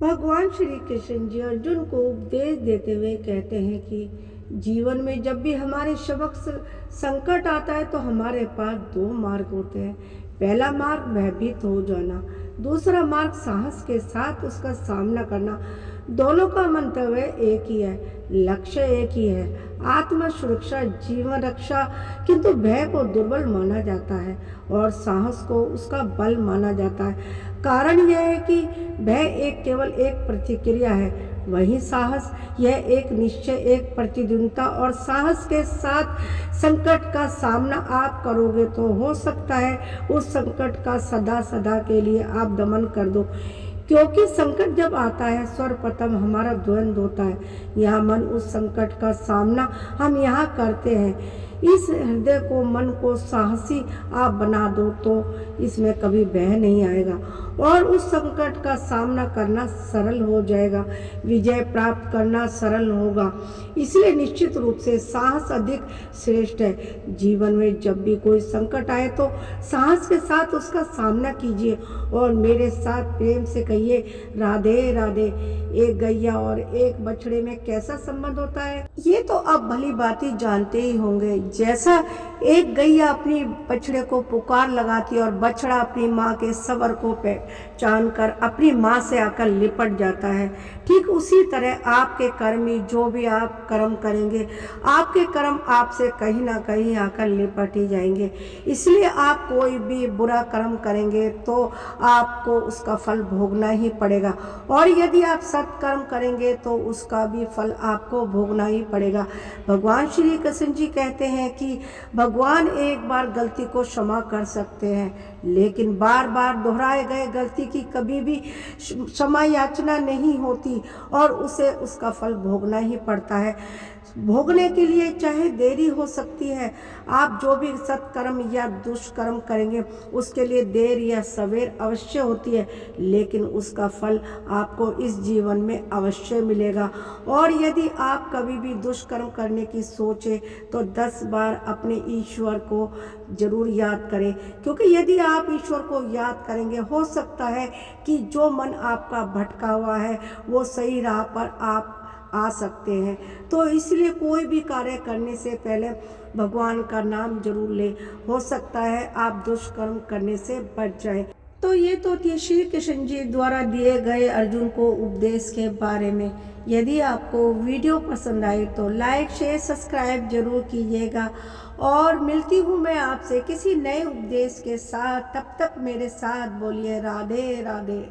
भगवान श्री कृष्ण जी अर्जुन को उपदेश देते हुए कहते हैं कि जीवन में जब भी हमारे समक्ष संकट आता है तो हमारे पास दो मार्ग होते हैं। पहला मार्ग भयभीत हो जाना, दूसरा मार्ग साहस के साथ उसका सामना करना। दोनों का मंतव्य एक ही है, लक्ष्य एक ही है, आत्म सुरक्षा, जीवन रक्षा। किंतु भय को दुर्बल माना जाता है और साहस को उसका बल माना जाता है। कारण यह है कि भय केवल एक प्रतिक्रिया है, वही साहस यह एक निश्चय, एक प्रतिद्वंद्विता। और साहस के साथ संकट का सामना आप करोगे तो हो सकता है उस संकट का सदा सदा के लिए आप दमन कर दो। क्योंकि संकट जब आता है सर्वप्रथम हमारा द्वंद्व होता है। यहाँ मन उस संकट का सामना हम यहाँ करते हैं। इस हृदय को, मन को साहसी आप बना दो तो इसमें कभी भय नहीं आएगा और उस संकट का सामना करना सरल हो जाएगा, विजय प्राप्त करना सरल होगा। इसलिए निश्चित रूप से साहस अधिक श्रेष्ठ है। जीवन में जब भी कोई संकट आए तो साहस के साथ उसका सामना कीजिए और मेरे साथ प्रेम से कहिए, राधे राधे। एक गैया और एक बछड़े में कैसा संबंध होता है ये तो आप भली भांति जानते ही होंगे। जैसा एक गैया अपनी बछड़े को पुकार लगाती है और बछड़ा अपनी माँ के स्वर को पहचान कर अपनी माँ से आकर लिपट जाता है, ठीक उसी तरह आपके कर्मी जो भी आप कर्म करेंगे, आपके कर्म आपसे कहीं ना कहीं आकर लिपट ही जाएंगे। इसलिए आप कोई भी बुरा कर्म करेंगे तो आपको उसका फल भोगना ही पड़ेगा और यदि आप सत्कर्म करेंगे तो उसका भी फल आपको भोगना ही पड़ेगा। भगवान श्री कृष्ण जी कहते हैं कि भगवान एक बार गलती को क्षमा कर सकते हैं, लेकिन बार बार दोहराए गए गलती की कभी भी क्षमा याचना नहीं होती और उसे उसका फल भोगना ही पड़ता है। भोगने के लिए चाहे देरी हो सकती है, आप जो भी सत्कर्म या दुष्कर्म करेंगे उसके लिए देर या सवेर अवश्य होती है, लेकिन उसका फल आपको इस जीवन में अवश्य मिलेगा। और यदि आप कभी भी दुष्कर्म करने की सोचें तो 10 बार अपने ईश्वर को जरूर याद करें, क्योंकि यदि आप ईश्वर को याद करेंगे हो सकता है कि जो मन आपका भटका हुआ है वो सही राह पर आप आ सकते हैं। तो इसलिए कोई भी कार्य करने से पहले भगवान का नाम जरूर लें, हो सकता है आप दुष्कर्म करने से बच जाएं। तो ये तो थी श्री कृष्ण जी द्वारा दिए गए अर्जुन को उपदेश के बारे में। यदि आपको वीडियो पसंद आई तो लाइक शेयर सब्सक्राइब जरूर कीजिएगा और मिलती हूँ मैं आपसे किसी नए उपदेश के साथ। तब तक मेरे साथ बोलिए राधे राधे।